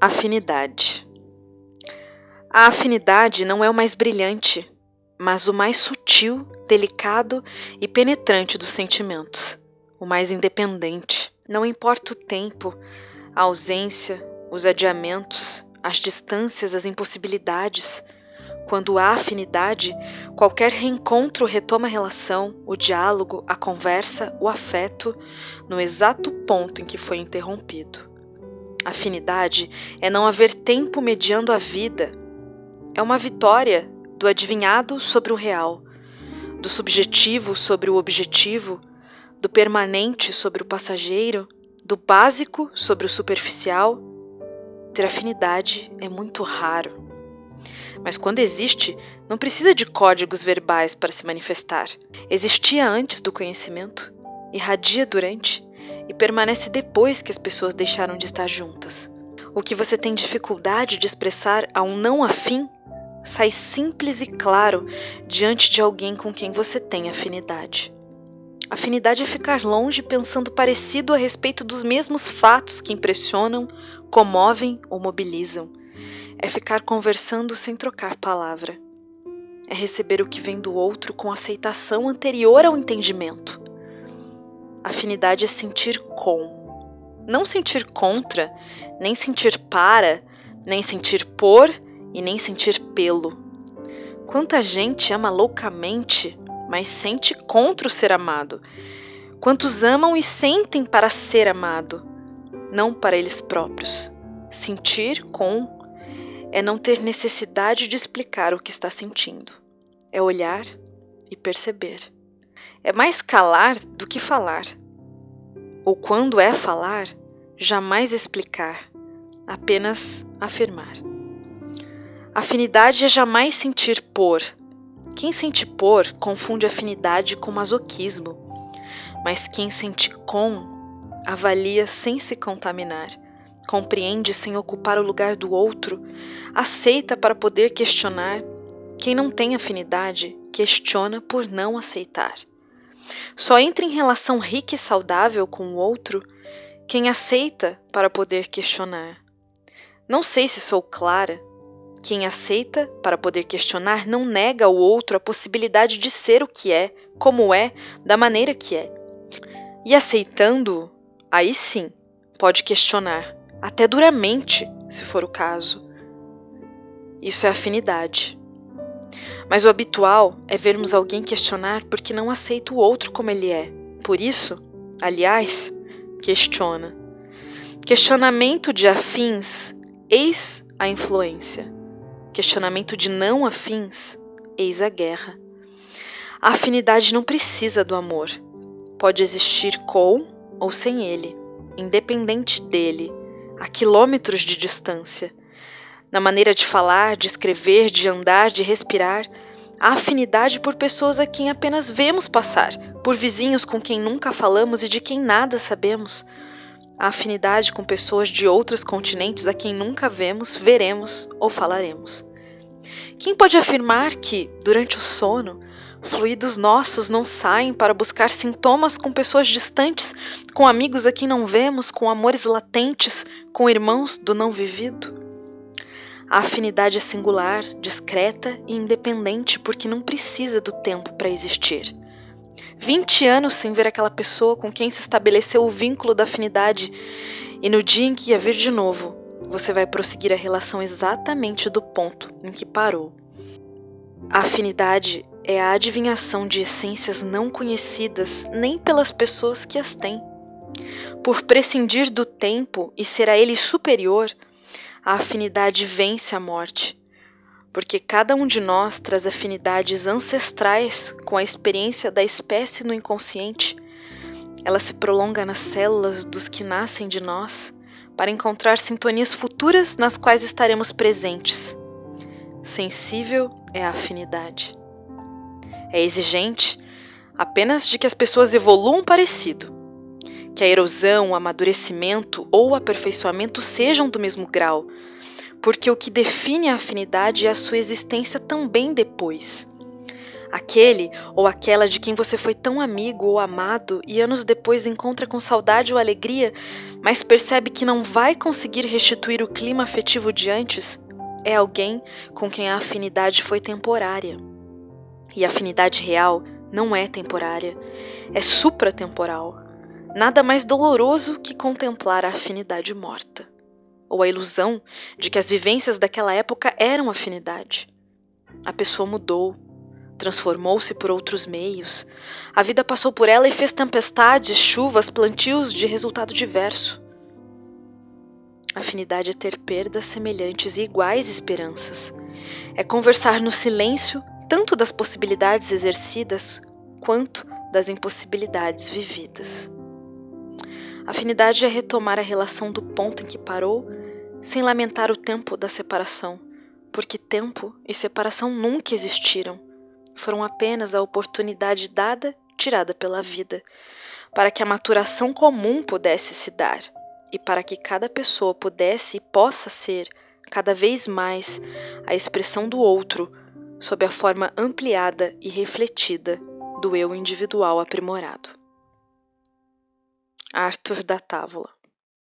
Afinidade. A afinidade não é o mais brilhante, mas o mais sutil, delicado e penetrante dos sentimentos, o mais independente. Não importa o tempo, a ausência, os adiamentos, as distâncias, as impossibilidades. Quando há afinidade, qualquer reencontro retoma a relação, o diálogo, a conversa, o afeto, no exato ponto em que foi interrompido. Afinidade é não haver tempo mediando a vida. É uma vitória do adivinhado sobre o real, do subjetivo sobre o objetivo, do permanente sobre o passageiro, do básico sobre o superficial. Ter afinidade é muito raro. Mas quando existe, não precisa de códigos verbais para se manifestar. Existia antes do conhecimento, irradia durante e permanece depois que as pessoas deixaram de estar juntas. O que você tem dificuldade de expressar a um não afim sai simples e claro diante de alguém com quem você tem afinidade. Afinidade é ficar longe pensando parecido a respeito dos mesmos fatos que impressionam, comovem ou mobilizam. É ficar conversando sem trocar palavra. É receber o que vem do outro com aceitação anterior ao entendimento. Afinidade é sentir com. Não sentir contra, nem sentir para, nem sentir por e nem sentir pelo. Quanta gente ama loucamente, mas sente contra o ser amado. Quantos amam e sentem para ser amado, não para eles próprios. Sentir com é não ter necessidade de explicar o que está sentindo. É olhar e perceber. É mais calar do que falar. Ou quando é falar, jamais explicar, apenas afirmar. Afinidade é jamais sentir por. Quem sente por confunde afinidade com masoquismo, mas quem sente com avalia sem se contaminar, compreende sem ocupar o lugar do outro, aceita para poder questionar. Quem não tem afinidade questiona por não aceitar. Só entra em relação rica e saudável com o outro quem aceita para poder questionar. Não sei se sou clara. Quem aceita para poder questionar não nega ao outro a possibilidade de ser o que é, como é, da maneira que é. E aceitando-o, aí sim, pode questionar, até duramente, se for o caso. Isso é afinidade. Mas o habitual é vermos alguém questionar porque não aceita o outro como ele é. Por isso, aliás, questiona. Questionamento de afins, eis a influência. Questionamento de não afins, eis a guerra. A afinidade não precisa do amor. Pode existir com ou sem ele, independente dele, a quilômetros de distância. Na maneira de falar, de escrever, de andar, de respirar, há afinidade por pessoas a quem apenas vemos passar, por vizinhos com quem nunca falamos e de quem nada sabemos. Há afinidade com pessoas de outros continentes a quem nunca vemos, veremos ou falaremos. Quem pode afirmar que, durante o sono, fluidos nossos não saem para buscar sintomas com pessoas distantes, com amigos a quem não vemos, com amores latentes, com irmãos do não vivido? A afinidade é singular, discreta e independente porque não precisa do tempo para existir. 20 anos sem ver aquela pessoa com quem se estabeleceu o vínculo da afinidade e no dia em que ia ver de novo, você vai prosseguir a relação exatamente do ponto em que parou. A afinidade é a adivinhação de essências não conhecidas nem pelas pessoas que as têm. Por prescindir do tempo e ser a ele superior, a afinidade vence a morte, porque cada um de nós traz afinidades ancestrais com a experiência da espécie no inconsciente. Ela se prolonga nas células dos que nascem de nós, para encontrar sintonias futuras nas quais estaremos presentes. Sensível é a afinidade. É exigente apenas de que as pessoas evoluam parecido, que a erosão, o amadurecimento ou o aperfeiçoamento sejam do mesmo grau, porque o que define a afinidade é a sua existência também depois. Aquele ou aquela de quem você foi tão amigo ou amado e anos depois encontra com saudade ou alegria, mas percebe que não vai conseguir restituir o clima afetivo de antes, é alguém com quem a afinidade foi temporária. E a afinidade real não é temporária, é supratemporal. Nada mais doloroso que contemplar a afinidade morta, ou a ilusão de que as vivências daquela época eram afinidade. A pessoa mudou, transformou-se por outros meios. A vida passou por ela e fez tempestades, chuvas, plantios de resultado diverso. Afinidade é ter perdas semelhantes e iguais esperanças. É conversar no silêncio tanto das possibilidades exercidas quanto das impossibilidades vividas. Afinidade é retomar a relação do ponto em que parou, sem lamentar o tempo da separação, porque tempo e separação nunca existiram. Foram apenas a oportunidade dada, tirada pela vida, para que a maturação comum pudesse se dar e para que cada pessoa pudesse e possa ser, cada vez mais, a expressão do outro, sob a forma ampliada e refletida do eu individual aprimorado. Arthur da Távola.